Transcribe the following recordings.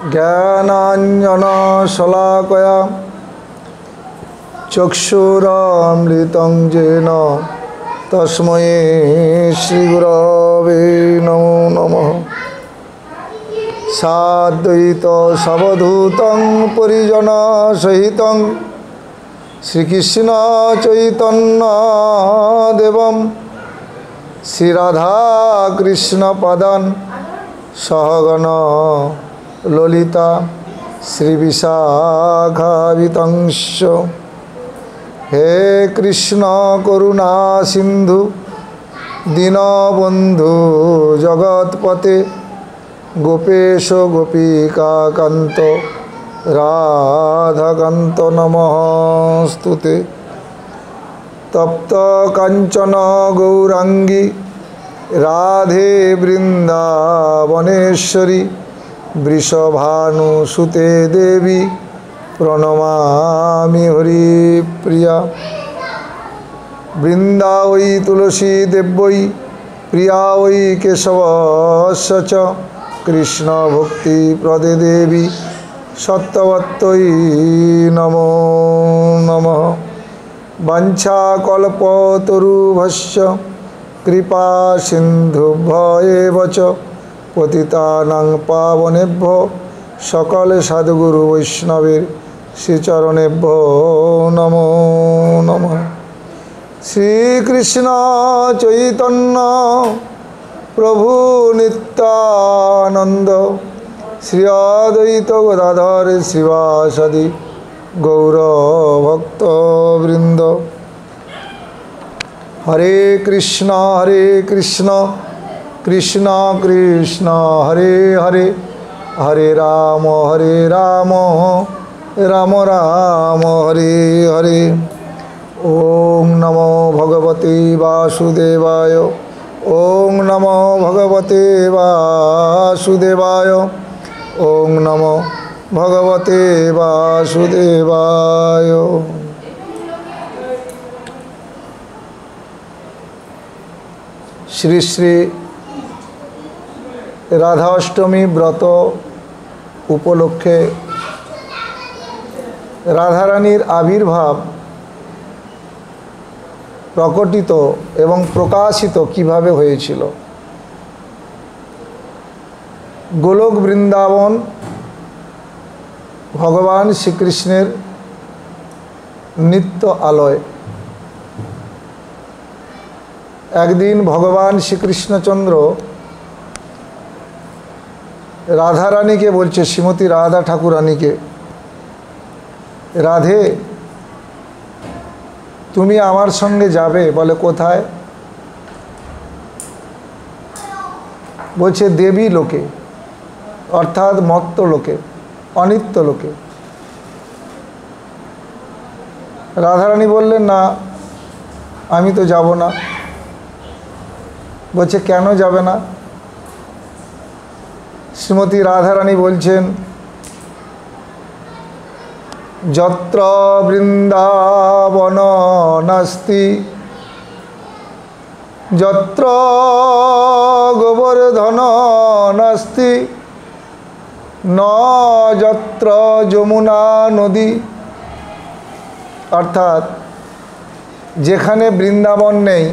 ज्ञानाञ्जन शलाकया चक्षुरामृतं येन तस्मै श्रीगुरवे नमो नमः। साद्वैत सवधूतं परिजनसहितं श्रीकृष्ण चैतन्य देवं श्रीराधा कृष्ण पदान् सहगण ललिता श्रीविशाखावितंश। हे कृष्ण करुणा सिंधु दीनबंधु जगत्पते गोपेश गोपिका कांत राधाकांत नमस्तुते। तप्त कांचन गौरांगी राधे वृंदावनेश्वरी वृषभानुसुते देवी प्रणमामि हरिप्रिया। वृंदा वै तुलसी देव्यै प्रिया वै केशवस्य च कृष्ण भक्ति प्रदे देवी सत्यवत्यै नमो नमः। वाञ्छाकल्पतरुभ्यश्च कृपा सिन्धुभ्येव च पतितानां पावनेभ्यो सकल सद्गुरु वैष्णवेर श्रीचरणेभ्यो नमो नमः। श्रीकृष्ण चैतन्य प्रभु नित्यानंद श्री अद्वैत गदाधर श्रीवासदि गौरभक्तवृंद। हरे कृष्ण कृष्ण कृष्ण हरे हरे हरे राम राम राम हरे हरे। ओम नमो भगवते वासुदेवाय ओम नमो भगवते वासुदेवाय ओम नमो भगवते वासुदेवाय। श्री श्री राधाष्टमी व्रत उपलक्षे राधारानीर आविर्भाव प्रकटित एवं प्रकाशित किभाবে হয়েছিল। गोलोक बृंदावन भगवान श्रीकृष्णेर नित्य आलय। एक दिन भगवान श्रीकृष्णचंद्र राधा रानी के बोलছে श्रीमती राधा ठाकुरानी के, राधे তুমি আমার সঙ্গে যাবে? বলে কোথায়? বলছে দেবী লোকে অর্থাৎ মত্ত লোকে অনিত্য লোকে। রাধারানী বললেন না আমি তো যাব না। বলছে কেন যাবে না? শ্রীমতী রাধারানী বলছেন যত্র বৃন্দাবন নাস্তি যত্র গোবর্ধন নাস্তি ন যত্র যমুনা নদী। অর্থাৎ যেখানে বৃন্দাবন নেই,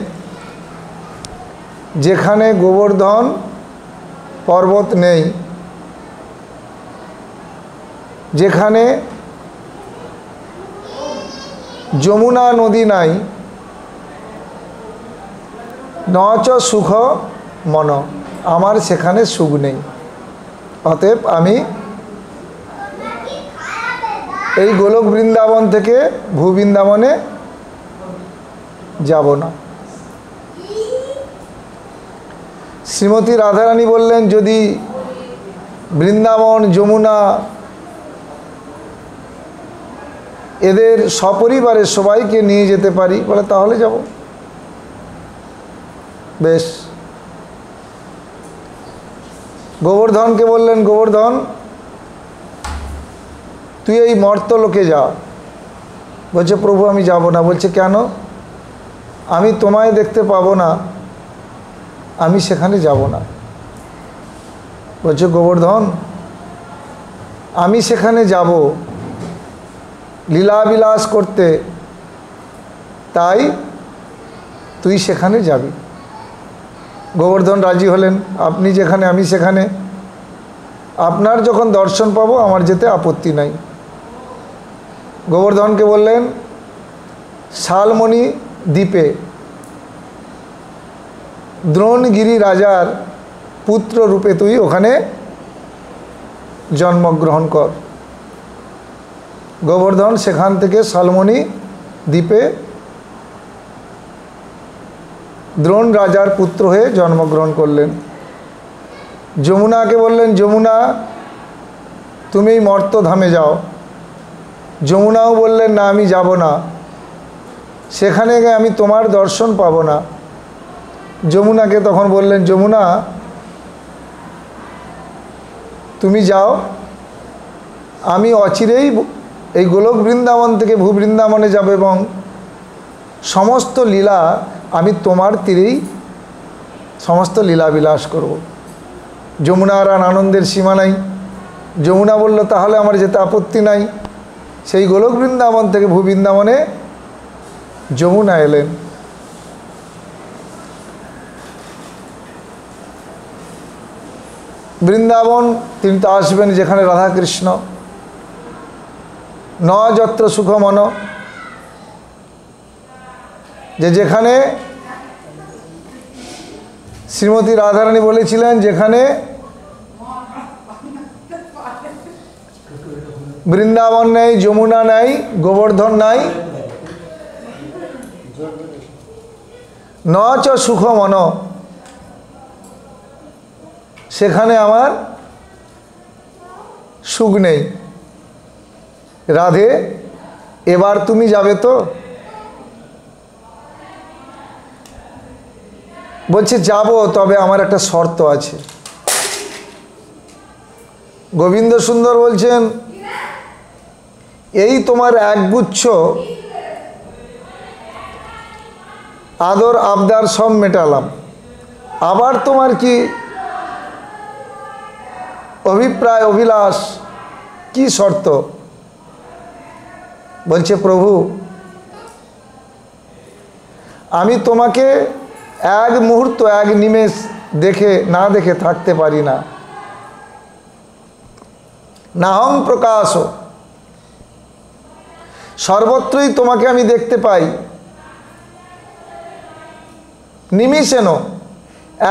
যেখানে গোবর্ধন পর্বত নেই, যেখানে যমুনা নদী নাই, নচ সুখ মন, আমার সেখানে সুখ নেই। অতএব আমি এই গোলক বৃন্দাবন থেকে ভূবৃন্দাবনে যাব না। শ্রীমতী রাধারানী বললেন যদি বৃন্দাবন যমুনা এদের সপরিবারে সবাইকে নিয়ে যেতে পারি বলে তাহলে যাব। বেশ। গোবর্ধনকে বললেন গোবর্ধন তুই এই মর্তলোকে যা। বলছে প্রভু আমি যাব না। বলছে কেন? আমি তোমায় দেখতে পাবো না, আমি সেখানে যাব না। বলছে গোবর্ধন, আমি সেখানে যাব লীলাবিলাস করতে, তাই তুই সেখানে যাবি। গোবর্ধন রাজি হলেন, আপনি যেখানে আমি সেখানে, আপনার যখন দর্শন পাবো আমার যেতে আপত্তি নাই। গোবর্ধনকে বললেন, শালমণি দ্বীপে দ্রোণগিরি রাজার পুত্র রূপে তুই ওখানে জন্মগ্রহণ কর। গোবর্ধন সেখান থেকে শালমণি দ্বীপে দ্রোণ রাজার পুত্র হয়ে জন্মগ্রহণ করলেন। যমুনাকে বললেন, যমুনা তুমি মর্তধামে যাও। যমুনাও বললেন, না আমি যাব না, সেখানে গিয়ে আমি তোমার দর্শন পাব না। যমুনাকে তখন বললেন, যমুনা তুমি যাও, আমি অচিরেই এই গোলক বৃন্দাবন থেকে ভূবৃন্দাবনে যাব এবং সমস্ত লীলা আমি তোমার তীরেই সমস্ত লীলাবিলাস করব। যমুনার আর আনন্দের সীমা নাই। যমুনা বলল, তাহলে আমার যেতে আপত্তি নাই। সেই গোলক বৃন্দাবন থেকে ভূবৃন্দাবনে যমুনা এলেন। বৃন্দাবন তিনি তো আসবেন যেখানে রাধাকৃষ্ণ, ন যত্র সুখমন, যেখানে শ্রীমতী রাধারানী বলেছিলেন, যেখানে বৃন্দাবন নেই, যমুনা নাই, গোবর্ধন নাই, ন চ সুখমন, সেখানে আমার সুখ নেই। রাধে এবার তুমি যাবে তো? বলছে যাব, তবে আমার একটা শর্ত আছে। গোবিন্দ সুন্দর বলছেন, এই তোমার একগুচ্ছ আদর আবদার সব মেটালাম, আবার তোমার কি অভিপ্রায় অভিলাষ, কি শর্ত? বলছে, প্রভু আমি তোমাকে এক মুহূর্ত এক নিমেষ না দেখে থাকতে পারি না। নাহং প্রকাশ, সর্বত্রই তোমাকে আমি দেখতে পাই, নিমিষেন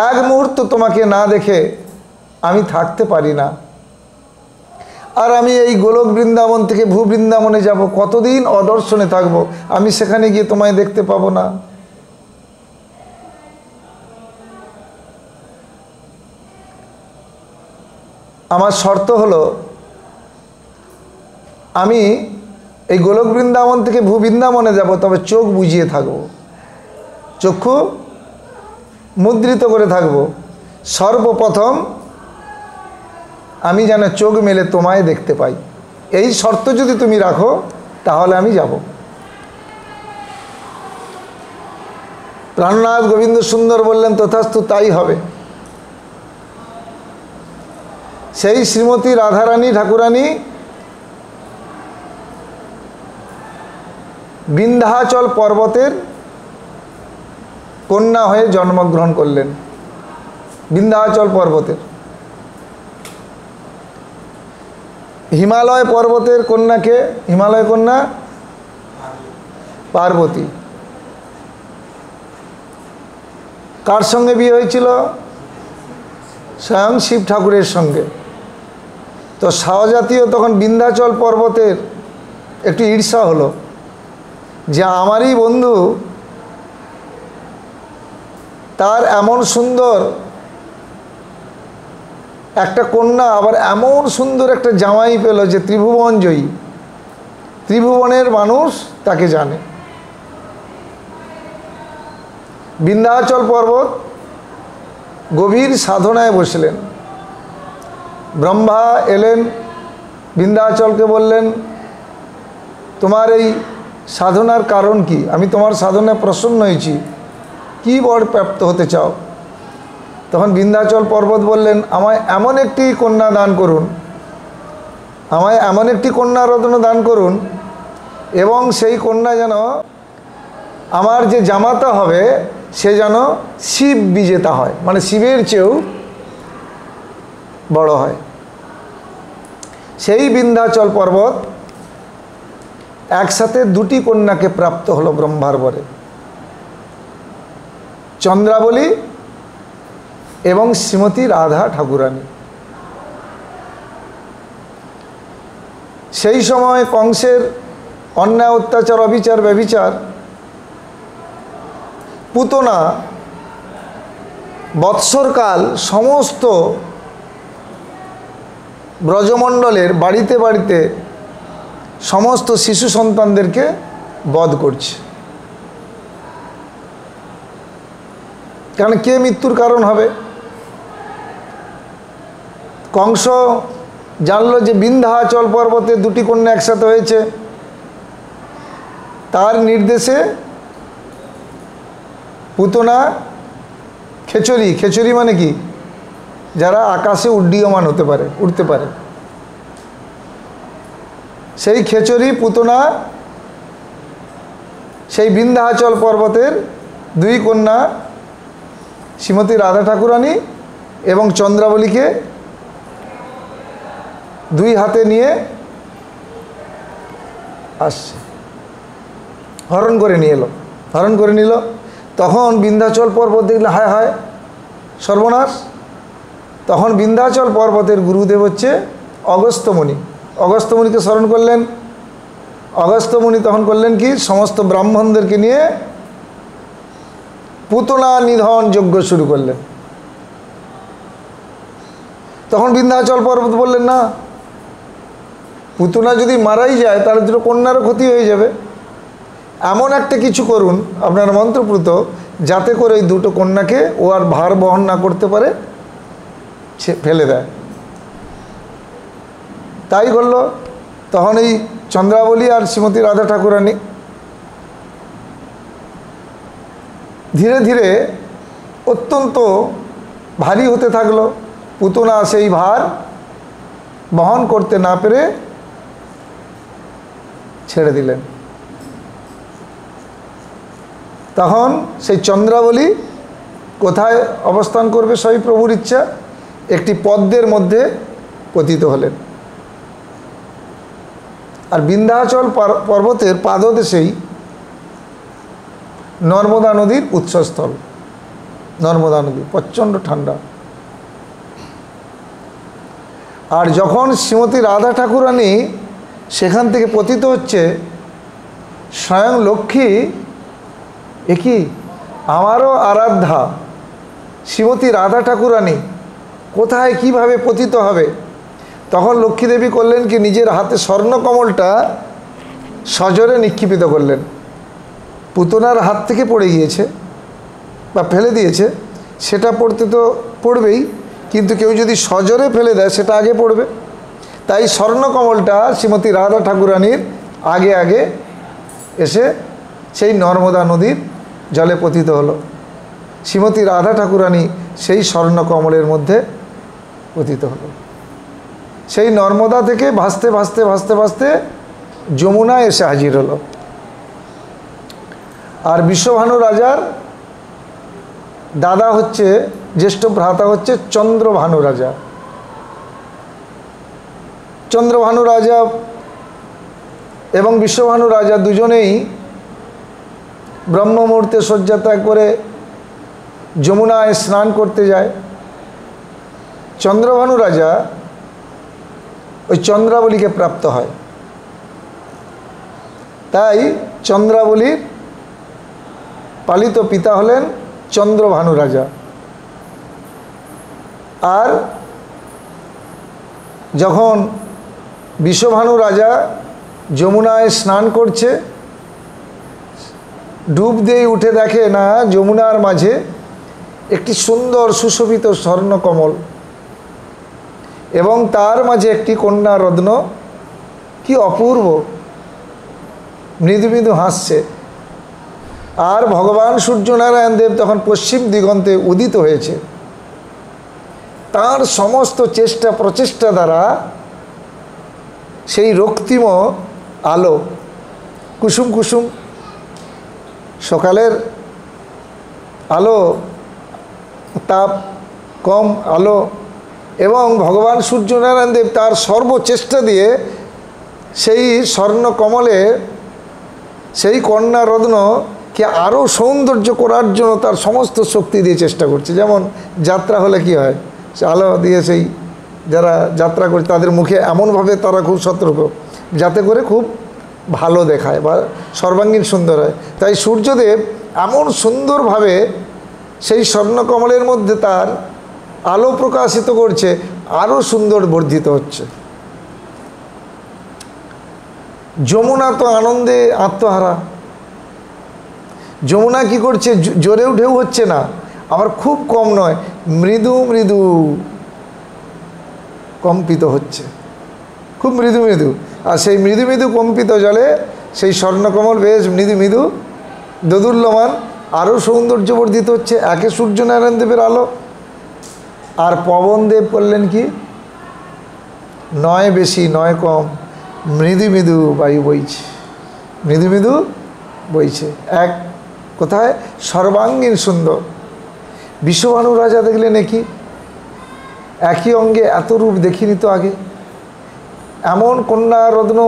এক মুহূর্ত তোমাকে না দেখে আমি থাকতে পারি না। আর আমি এই গোলক বৃন্দাবন থেকে ভূবৃন্দাবনে যাব, কতদিন অদর্শনে থাকব, আমি সেখানে গিয়ে তোমায় দেখতে পাবো না। আমার শর্ত হলো, আমি এই গোলক বৃন্দাবন থেকে ভূবৃন্দাবনে যাব, তবে চোখ বুজিয়ে থাকব, চক্ষু মুদ্রিত করে থাকব। সর্বপ্রথম আমি যেন চোখ মেলে তোমায় দেখতে পাই। এই শর্ত যদি তুমি রাখো তাহলে আমি যাব। প্রাণনাথ গোবিন্দ সুন্দর বললেন, তথাস্তু তাই হবে। সেই শ্রীমতী রাধারানী ঠাকুরানী বিন্ধ্যাচল পর্বতের কন্যা হয়ে জন্মগ্রহণ করলেন। বিন্ধ্যাচল পর্বতের, হিমালয় পর্বতের কন্যাকে, হিমালয় কন্যা পার্বতী। কার সঙ্গে বিয়ে হয়েছিল? স্বয়ং শিব ঠাকুরের সঙ্গে। তো সহজাতীয় তখন বিন্ধ্যাচল পর্বতের একটু ঈর্ষা হলো যে আমারই বন্ধু, তার এমন সুন্দর একটা কন্যা, আবার এমন সুন্দর একটা জামাই পেল যে ত্রিভুবন জয়ী, ত্রিভুবনের মানুষ তাকে জানে। বিন্ধ্যাচল পর্বত গভীর সাধনায় বসলেন। ব্রহ্মা এলেন, বিন্ধ্যাচলকে বললেন, তোমার এই সাধনার কারণ কি? আমি তোমার সাধনায় প্রসন্ন হয়েছি, কি বর প্রাপ্ত হতে চাও? তখন বিন্ধ্যাচল পর্বত বললেন, আমায় এমন একটি কন্যা দান করুন, আমায় এমন একটি কন্যা রত্ন দান করুন, এবং সেই কন্যা যেন আমার যে জামাতা হবে সে যেন শিব বিজেতা হয়, মানে শিবের চেয়েও বড় হয়। সেই বিন্ধ্যাচল পর্বত একসাথে দুটি কন্যাকে প্রাপ্ত হলো ব্রহ্মার বরে, চন্দ্রাবলী এবং শ্রীমতী রাধা ঠাকুরানী। সেই সময় কংসের অন্যায়, অত্যাচার, অবিচার, ব্যভিচার, পুতনা বৎসরকাল সমস্ত ব্রজমণ্ডলের বাড়িতে বাড়িতে সমস্ত শিশু সন্তানদেরকে বধ করছে। কারণ কে মৃত্যুর কারণ হবে? কংস জানল যে বিন্ধ্যাচল পর্বতে দুটি কন্যা একসাথে হয়েছে, তার নির্দেশে পুতনা খেচরি, খেচরি মানে কি? যারা আকাশে উড্ডীয়মান হতে পারে, উঠতে পারে, সেই খেচরি পুতনা সেই বিন্ধ্যাচল পর্বতের দুই কন্যা শ্রীমতী রাধা ঠাকুরানী এবং চন্দ্রাবলীকে দুই হাতে নিয়ে আসছে, হরণ করে নিয়ে এলো, হরণ করে নিল। তখন বিন্ধ্যাচল পর্বত দেখলে হায় হায় সর্বনাশ। তখন বিন্ধ্যাচল পর্বতের গুরুদেব হচ্ছে অগস্ত্যমুনি। অগস্ত্যমুনিকে স্মরণ করলেন। অগস্ত্যমুনি তখন করলেন কি, সমস্ত ব্রাহ্মণদেরকে নিয়ে পুতনা নিধন যজ্ঞ শুরু করলেন। তখন বিন্ধ্যাচল পর্বত বললেন, না, পুতনা যদি মারাই যায় তাহলে দুটো কন্যারও ক্ষতি হয়ে যাবে, এমন একটা কিছু করুন আপনার মন্ত্রপ্রুত, যাতে করে ওই দুটো কন্যাকে ও আর ভার বহন না করতে পারে, সে ফেলে দেয়। তাই করল। তখন এই চন্দ্রাবলী আর শ্রীমতী রাধা ঠাকুরানী ধীরে ধীরে অত্যন্ত ভারী হতে থাকলো। পুতনা সেই ভার বহন করতে না পেরে ছেড়ে দিলেন। তখন সেই চন্দ্রাবলী কোথায় অবস্থান করবে সবই প্রভুর ইচ্ছা, একটি পদ্মের মধ্যে পতিত হলেন। আর বিন্ধ্যাচল পর্বতের পাদদেশেই নর্মদা নদীর উৎসস্থল। নর্মদা নদী প্রচণ্ড ঠান্ডা। আর যখন শ্রীমতী রাধা ঠাকুরানী সেখান থেকে পতিত হচ্ছে, স্বয়ং লক্ষ্মী, একই আমারও আরাধ্যা শ্রীমতী রাধা ঠাকুরানী কোথায় কিভাবে পতিত হবে, তখন লক্ষ্মীদেবী করলেন কি, নিজের হাতে স্বর্ণকমলটা সজোরে নিক্ষিপিত করলেন। পুতনার হাত থেকে পড়ে গিয়েছে বা ফেলে দিয়েছে, সেটা পড়তে তো পড়বেই, কিন্তু কেউ যদি সজোরে ফেলে দেয় সেটা আগে পড়বে। তাই স্বর্ণকমলটা শ্রীমতী রাধা ঠাকুরানীর আগে আগে এসে সেই নর্মদা নদীর জলে পতিত হলো। শ্রীমতী রাধা ঠাকুরানী সেই স্বর্ণকমলের মধ্যে পতিত হলো। সেই নর্মদা থেকে ভাসতে ভাসতে ভাসতে ভাসতে যমুনায় এসে হাজির হলো। আর বিশ্বভানু রাজার দাদা হচ্ছে, জ্যেষ্ঠ ভ্রাতা হচ্ছে চন্দ্রভানু রাজা। চন্দ্রভানু রাজা এবং বিশ্বভানু রাজা দুজনেই ব্রহ্ম মুহূর্তে শয্যা ত্যাগ করে যমুনায় স্নান করতে যায়। চন্দ্রভানু রাজা ওই চন্দ্রাবলীকে প্রাপ্ত হয়। তাই চন্দ্রাবলীর পালিত পিতা হলেন চন্দ্রভানু রাজা। আর যখন বিশ্বভানু রাজা যমুনায় স্নান করছে, ডুব দিয়ে উঠে দেখে না যমুনার মাঝে একটি সুন্দর সুশোভিত স্বর্ণকমল এবং তার মাঝে একটি কন্যা রত্ন, কি অপূর্ব, মৃদু মৃদু হাসছে। আর ভগবান সূর্যনারায়ণ দেব তখন পশ্চিম দিগন্তে উদিত হয়েছে। তার সমস্ত চেষ্টা প্রচেষ্টা দ্বারা সেই রক্তিম আলো, কুসুম কুসুম সকালের আলো, তাপ কম আলো, এবং ভগবান সূর্যনারায়ণ দেব তার সর্বচেষ্টা দিয়ে সেই স্বর্ণকমলে সেই কন্যা রত্নকে আরও সৌন্দর্য করার জন্য তার সমস্ত শক্তি দিয়ে চেষ্টা করছে। যেমন যাত্রা হলে কি হয়, সে আলো দিয়ে সেই যারা যাত্রা করছে তাদের মুখে এমনভাবে তারা খুব সতর্ক যাতে করে খুব ভালো দেখায় বা সর্বাঙ্গীন সুন্দর হয়। তাই সূর্যদেব এমন সুন্দরভাবে সেই স্বর্ণকমলের মধ্যে তার আলো প্রকাশিত করছে, আরও সুন্দর বর্ধিত হচ্ছে। যমুনা তো আনন্দে আত্মহারা। যমুনা কি করছে, জোরে উঠেও হচ্ছে না, আবার খুব কম নয়, মৃদু মৃদু কম্পিত হচ্ছে, খুব মৃদু মৃদু। আর সেই মৃদু মৃদু কম্পিত জলে সেই স্বর্ণকমল বেশ মৃদু মৃদু দোদুল্যমান, আরও সৌন্দর্য বর্ধিত হচ্ছে। একে সূর্যনারায়ণ দেবের আলো, আর পবনদেব করলেন কি, নয় বেশি নয় কম, মৃদু মৃদু বায়ু বইছে, মৃদু মৃদু বইছে। এক কোথায়, সর্বাঙ্গীন সুন্দর। বিশ্বভানু রাজা দেখলেন কি, একই অঙ্গে এত রূপ দেখিনি তো আগে। এমন কন্যা রত্ন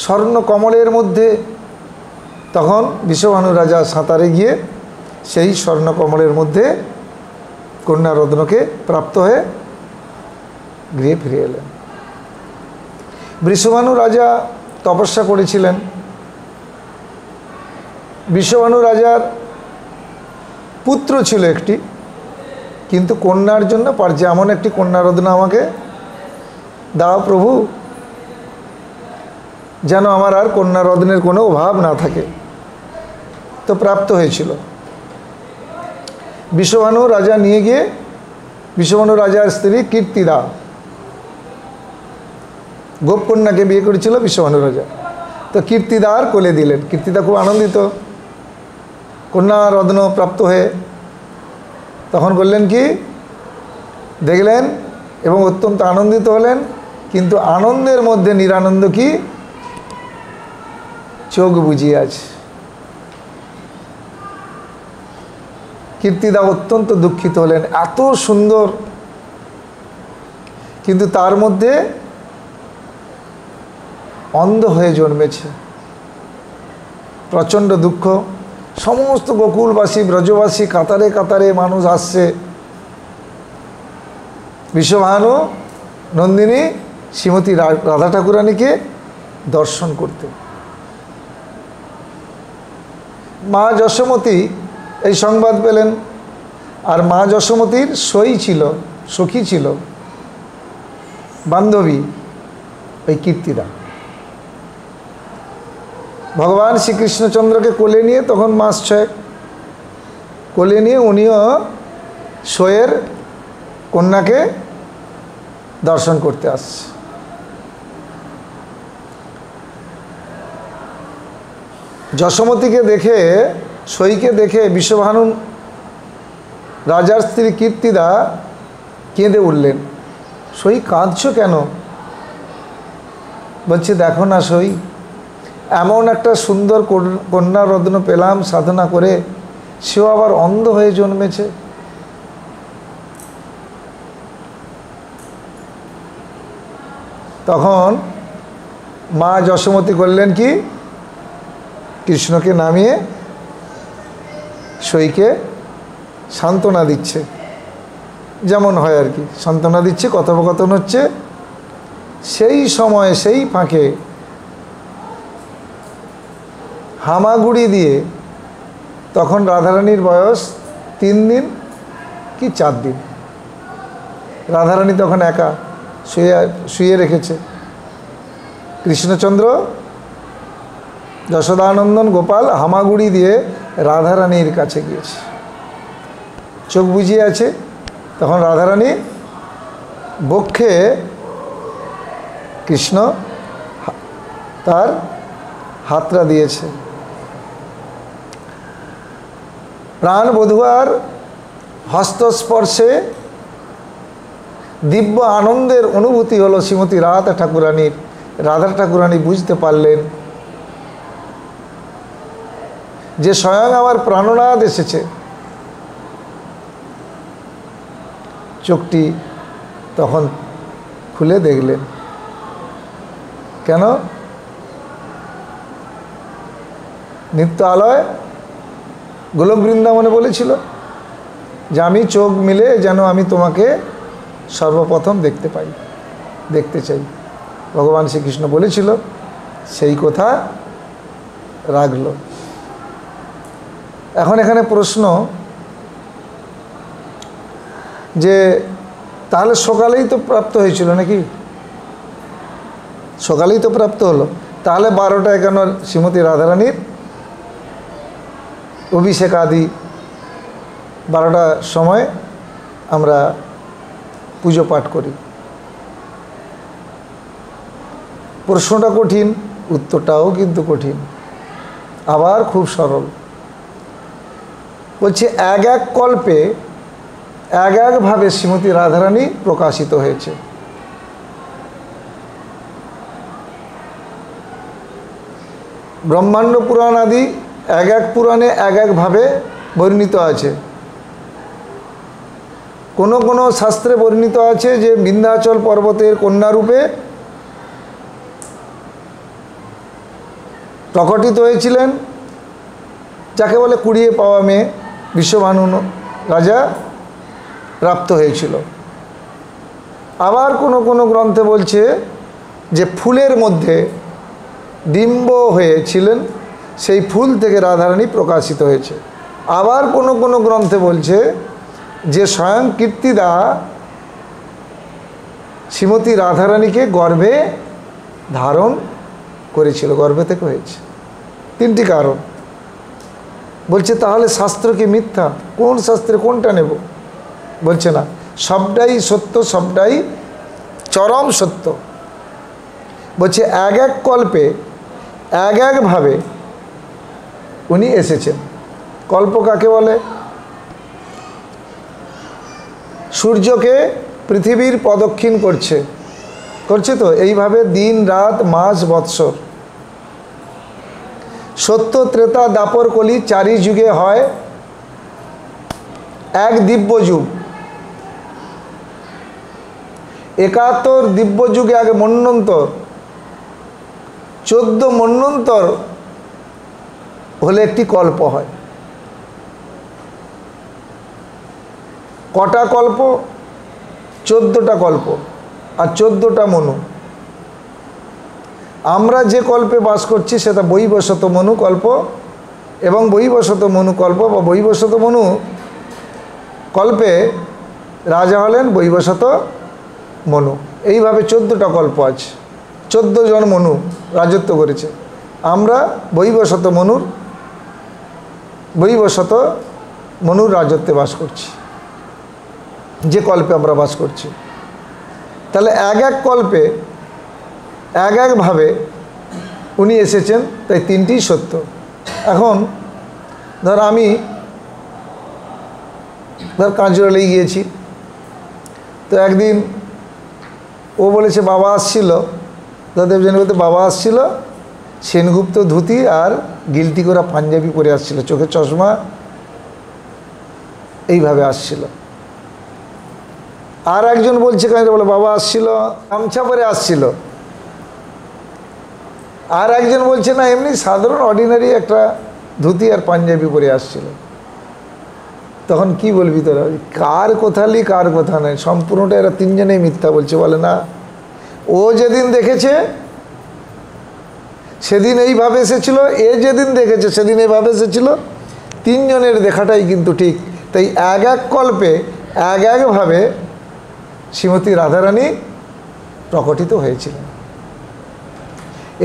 স্বর্ণ কমলের মধ্যে। তখন বিশ্বভানু রাজা সাঁতারে গিয়ে সেই স্বর্ণ কমলের মধ্যে কন্যা রত্নকে প্রাপ্ত হয়ে গৃহে ফিরে এলেন। বৃষভানু রাজা তপস্যা করেছিলেন। বৃষভানু রাজার পুত্র ছিল একটি, কিন্তু কন্যার জন্য পারছে, এমন একটি কন্যা রত্ন আমাকে দাও প্রভু, যেন আমার আর কন্যা রত্নের কোনো অভাব না থাকে। তো প্রাপ্ত হয়েছিল। বৃষভানু রাজা নিয়ে গিয়ে, বৃষভানু রাজার স্ত্রী কীর্তিদা গোপকন্যাকে বিয়ে করেছিল বৃষভানু রাজা। তো কীর্তিদার কোলে দিলেন। কীর্তিদা খুব আনন্দিত কন্যা রত্ন প্রাপ্ত হয়ে। তখন করলেন কি, দেখলেন এবং অত্যন্ত আনন্দিত হলেন, কিন্তু আনন্দের মধ্যে নিরানন্দ কি, চোখ বুজিয়ে আছে। কীর্তিদা অত্যন্ত দুঃখিত হলেন, এত সুন্দর কিন্তু তার মধ্যে অন্ধ হয়ে জন্মেছে। প্রচণ্ড দুঃখ। সমস্ত গোকুলবাসী ব্রজবাসী কাতারে কাতারে মানুষ আসছে বিশ্বভানু নন্দিনী শ্রীমতী রাধা ঠাকুরানীকে দর্শন করতে। মা যশোমতী এই সংবাদ পেলেন। আর মা যশোমতীর সখী ছিল বান্ধবী ওই কীর্তিদা। ভগবান শ্রীকৃষ্ণচন্দ্রকে কোলে নিয়ে, তখন মাস 6, কোলে নিয়ে উনিও শোয়ের কন্যাকে দর্শন করতে আসছে। যশোমতীকে দেখে, সইকে দেখে বিশ্বভানু রাজার স্ত্রী কীর্তিদা কেঁদে উঠলেন। সই কাঁদছো কেন? বলছে, দেখো না সই, এমন একটা সুন্দর কন্যা রত্ন পেলাম সাধনা করে, সেও আবার অন্ধ হয়ে জন্মেছে। তখন মা যশোমতী করলেন কি, কৃষ্ণকে নামিয়ে সইকে সান্ত্বনা দিচ্ছে, যেমন হয় আর কি, সান্ত্বনা দিচ্ছে, কথোপকথন হচ্ছে। সেই সময় সেই ফাঁকে হামাগুড়ি দিয়ে, তখন রাধারানীর বয়স 3 দিন কি 4 দিন, রাধারানী তখন একা শুয়ে রেখেছে। কৃষ্ণচন্দ্র, যশোদানন্দন, গোপাল হামাগুড়ি দিয়ে রাধারানীর কাছে গিয়েছে, চোখ বুজিয়ে আছে। তখন রাধারানী বক্ষে কৃষ্ণ তার হাতটা দিয়েছে। প্রাণ বধূয়ার হস্তস্পর্শে দিব্য আনন্দের অনুভূতি হলো শ্রীমতী রাধা ঠাকুরানীর। রাধা ঠাকুরানী বুঝতে পারলেন যে স্বয়ং আমার প্রাণনাথ এসেছে। চোখটি তখন খুলে দেখলেন। কেন? নিত্য আলয় গোলক বৃন্দাবনে বলেছিল যে আমি চোখ মিলে যেন আমি তোমাকে সর্বপ্রথম দেখতে পাই, দেখতে চাই। ভগবান শ্রীকৃষ্ণ বলেছিল, সেই কথা রাখল। এখন এখানে প্রশ্ন যে তাহলে সকালেই তো প্রাপ্ত হয়েছিল নাকি? সকালেই তো প্রাপ্ত হলো, তাহলে 12টায় কেন শ্রীমতী রাধারানীর অভিষেক আদি 12টার সময় আমরা পুজো পাঠ করি? প্রশ্নটা কঠিন, উত্তরটাও কিন্তু কঠিন, আবার খুব সরল। বলছে এক এক কল্পে এক একভাবে শ্রীমতী রাধারানী প্রকাশিত হয়েছে। ব্রহ্মাণ্ড পুরাণ আদি এক এক পুরাণে এক একভাবে বর্ণিত আছে। কোনো কোনো শাস্ত্রে বর্ণিত আছে যে বিন্ধ্যাচল পর্বতের কন্যারূপে প্রকটিত হয়েছিলেন, যাকে বলে কুড়িয়ে পাওয়া মেয়ে, বিশ্বভানু রাজা প্রাপ্ত হয়েছিল। আবার কোনো কোনো গ্রন্থে বলছে যে ফুলের মধ্যে ডিম্ব হয়েছিলেন, সেই ফুল থেকে রাধারানী প্রকাশিত হয়েছে। আবার কোনো কোনো গ্রন্থে বলছে যে স্বয়ং কীর্তিদা শ্রীমতী রাধারানীকে গর্ভে ধারণ করেছিল, গর্ভে থেকে হয়েছে। তিনটি কারণ। বলছে তাহলে শাস্ত্র কি মিথ্যা? কোন শাস্ত্রে কোনটা নেব? বলছে না, সবটাই সত্য, সবটাই চরম সত্য। বলছে এক এক কল্পে এক একভাবে উনি এসেছেন। কল্প কাকে বলে? সূর্যকে পৃথিবীর প্রদক্ষিণ করছে তো এইভাবে দিন রাত মাস বৎসর। সত্য ত্রেতা দাপর কলি চারি যুগে হয় এক দিব্য যুগ। 71 দিব্য যুগে আগে মন্বন্তর, 14 মন্বন্তর হলে একটি কল্প হয়। কটা কল্প? 14টা কল্প আর 14টা মনু। আমরা যে কল্পে বাস করছি সেটা বৈবস্বত মনু কল্প, এবং বৈবস্বত মনু কল্প বা বৈবস্বত মনু কল্পে রাজা হলেন বৈবস্বত মনু। এইভাবে 14টা কল্প আছে, 14 জন মনু রাজত্ব করেছে। আমরা বৈবস্বত মনুর রাজত্বে বাস করছি, যে কল্পে আমরা বাস করছি। তাহলে এক এক কল্পে এক একভাবে উনি এসেছেন, তাই তিনটি সত্য। এখন ধর আমি কাঁচরালেই গিয়েছি, তো একদিন ও বলেছে বাবা আসছিল, দেবযানী বলতে বাবা আসছিল সেনগুপ্ত ধুতি আর গিলটি করা পাঞ্জাবি পরে আসছিল, চোখে চশমা, এইভাবে আসছিল। আর একজন বলছে কাঁচরা বলে বাবা আসছিল গামছা পরে আসছিল। আর একজন বলছে না এমনি সাধারণ অর্ডিনারি একটা ধুতি আর পাঞ্জাবি পরে আসছিল। তখন কি বলবি তোরা? কার কথা লি কার কথা নয়, সম্পূর্ণটা এরা তিনজনেই মিথ্যা বলছে। বলে না, ও যেদিন দেখেছে সেদিন এইভাবে এসেছিল, এ যেদিন দেখেছে সেদিন এইভাবে এসেছিল, তিনজনের দেখাটাই কিন্তু ঠিক। তাই এক এক কল্পে এক একভাবে শ্রীমতী রাধারানী প্রকটিত হয়েছিলেন।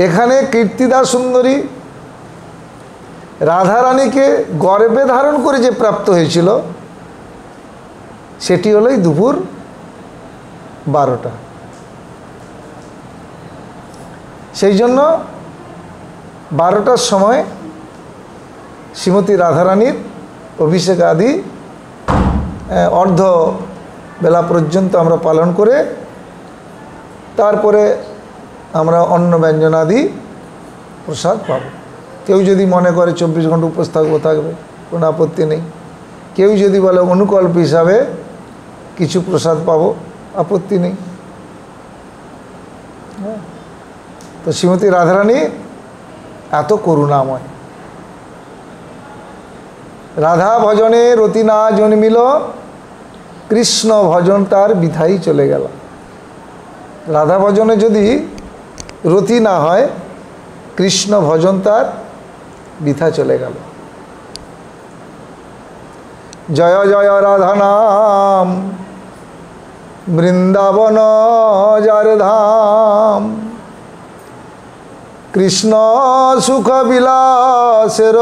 এখানে কীর্তিদা সুন্দরী রাধারানীকে গর্ভে ধারণ করে যে প্রাপ্ত হয়েছিল সেটি হলোই দুপুর 12টা। সেই জন্য 12টার সময় শ্রীমতী রাধারানীর অভিষেক আদি অর্ধ বেলা পর্যন্ত আমরা পালন করে তারপরে আমরা অন্ন ব্যঞ্জনাদি প্রসাদ পাব। কেউ যদি মনে করে 24 ঘন্টা উপোস থাকবে কোনো আপত্তি নেই। কেউ যদি বলে অনুকল্প হিসাবে কিছু প্রসাদ পাবো, আপত্তি নেই। তো শ্রীমতী রাধারানী এত করুণাময়। রাধা ভজনে রতি না জন্মিল, কৃষ্ণ ভজন তার বৃথাই চলে গেল। রাধা ভজনে যদি রতি না হয়, কৃষ্ণ ভজন তার বৃথা চলে গেল। জয় জয় রাধা নাম, বৃন্দাবন যার ধাম, কৃষ্ণ সুখ বিলাসের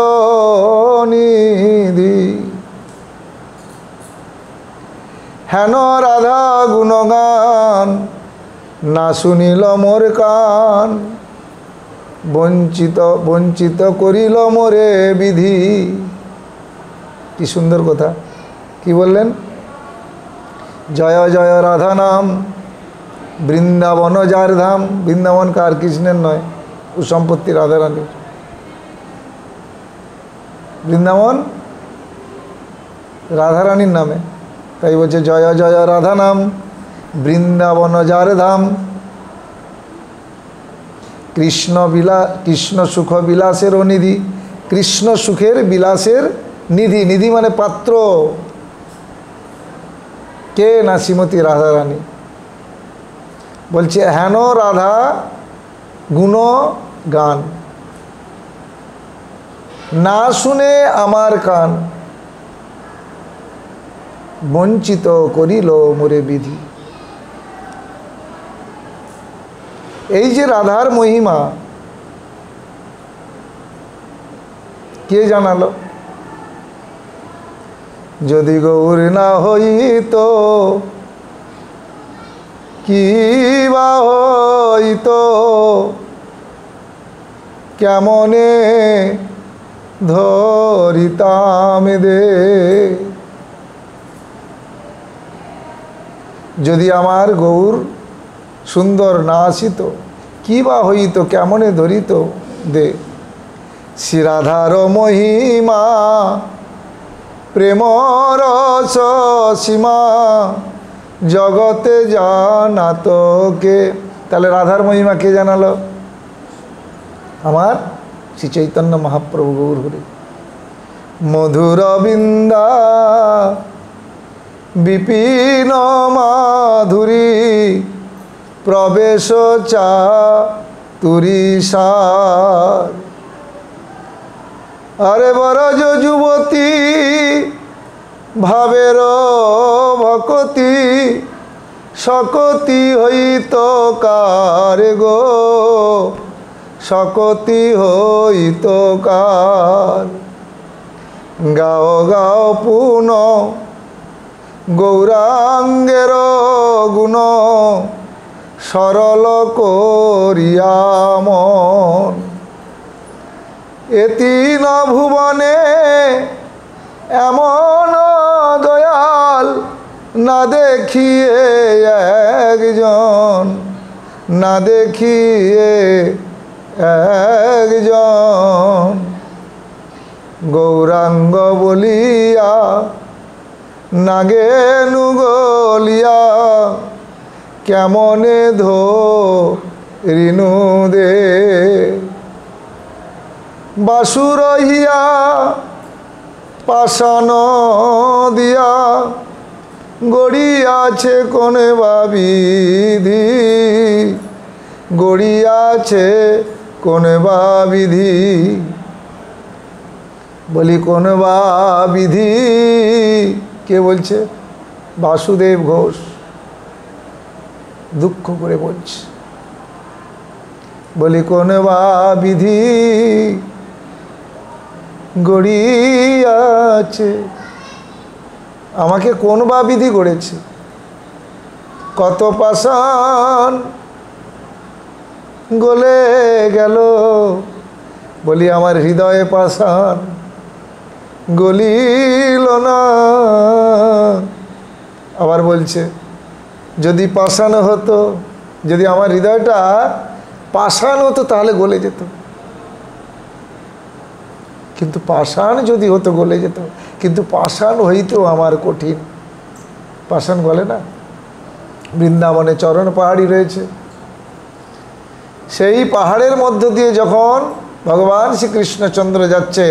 নিধি। হেন রাধা গুণগান, না শুনিল মোর কান, বঞ্চিত বঞ্চিত করিল মোরে বিধি। কি সুন্দর কথা! কি বললেন? জয় জয় রাধা নাম, বৃন্দাবন যার ধাম। বৃন্দাবন কার? কৃষ্ণের নয়, ও সম্পত্তি রাধারানীর। বৃন্দাবন রাধারানীর নামে, তাই বলছে জয় জয় রাধা নাম, বৃন্দাবন যার ধাম, কৃষ্ণ সুখ বিলাসের নিধি। কৃষ্ণ সুখের বিলাসের নিধি। নিধি মানে পাত্র। কে? না শ্রীমতী রাধারানী। বলছে হেন রাধা গুণ গান, না শুনে আমার কান, বঞ্চিত করিল মোরে বিধি। এই যে রাধার মহিমা কে জানালো? যদি গৌর না হইত কি বা হইত, কেমনে ধরিতাম দে। যদি আমার গৌর সুন্দর না আসিত, কি বা হইত, কেমনে ধরিত দে। শ্রী রাধার মহিমা প্রেম রস সীমা, জগতে জানাত কে? তাহলে রাধার মহিমা কে জানালো? আমার শ্রী চৈতন্য মহাপ্রভু গৌর হরি। মধুর বৃন্দা বিপিন মাধুরী, প্রবেশ চা তুরি সার। আরে বরজ যুবতী ভাবের ভকতি, সকতি হইত কার গো, সকতি হইত কার। গাও গাও পুন গৌরাঙ্গের গুণ, সরল করিয়া মন। এতিন ভুবনে এমন দয়াল, না দেখিয়ে একজন, না দেখিয়ে একজন। গৌরাঙ্গ বলিয়া নাগে নুগলিয়া, কেমনে ধরিনু দে। বাসুরহিয়া পাষাণ দিয়া, গড়িয়াছে কোন বা বিধি, গড়িয়াছে কোন বা বিধি। বলি কোন বা বিধি? কে বলছে? বাসুদেব ঘোষ দুঃখ করে বলছে। বলি কোন বা বিধি গড়িয়াছে? আমাকে কোন বা বিধি গড়েছে? কত পাষাণ গলে গেল। বলি আমার হৃদয়ে পাষাণ গলিল না, আবার বলছে যদি পাষাণ হতো, যদি আমার হৃদয়টা পাষাণ হতো তাহলে গলে যেত, কিন্তু পাষাণ যদি হতো গলে যেত, কিন্তু পাষাণ হইতেও আমার কঠিন। পাষাণ গলে না। বৃন্দাবনে চরণ পাহাড়ি রয়েছে, সেই পাহাড়ের মধ্য দিয়ে যখন ভগবান শ্রীকৃষ্ণচন্দ্র যাচ্ছে,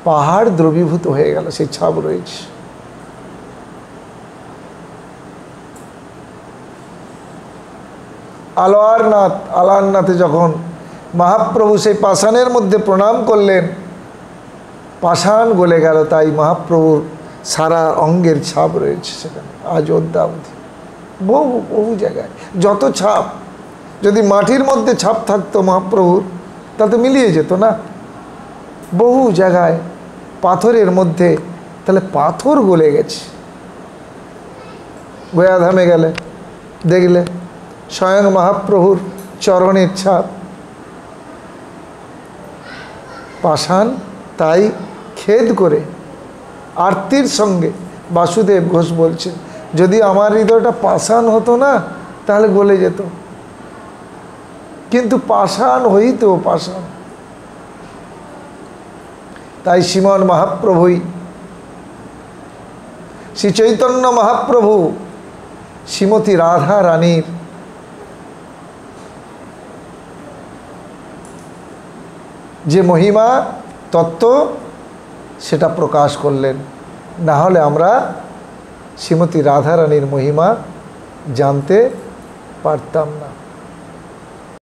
পাহাড় দ্রবীভূত হয়ে গেল, সেই ছাপ রয়েছে। আলারনাথে যখন মহাপ্রভু সেই পাষাণের মধ্যে প্রণাম করলেন, পাষাণ গলে গেল, তাই মহাপ্রভুর সারা অঙ্গের ছাপ রয়েছে সেখানে আজ অদ্যাবধি। বহু বহু জায়গায় যত ছাপ, যদি মাটির মধ্যে ছাপ থাকতো মহাপ্রভুর তাতে মিলিয়ে যেত না। বহু জায়গায় পাথরের মধ্যে, তাহলে পাথর গলে গেছে। গয়াধামে গেলে দেখলে স্বয়ং মহাপ্রভুর চরণের ছাপ পাষাণ। তাই খেদ করে আরতির সঙ্গে বাসুদেব ঘোষ বলছেন, যদি আমার হৃদয়টা পাষাণ হতো না তাহলে গলে যেত, কিন্তু পাষাণ হইতো পাষাণ। তাই শ্রীমন মহাপ্রভুই, শ্রী চৈতন্য মহাপ্রভু শ্রীমতী রাধা রানীর যে মহিমা তত্ত্ব সেটা প্রকাশ করলেন, না হলে আমরা শ্রীমতী রাধা রানীর মহিমা জানতে পারতাম না।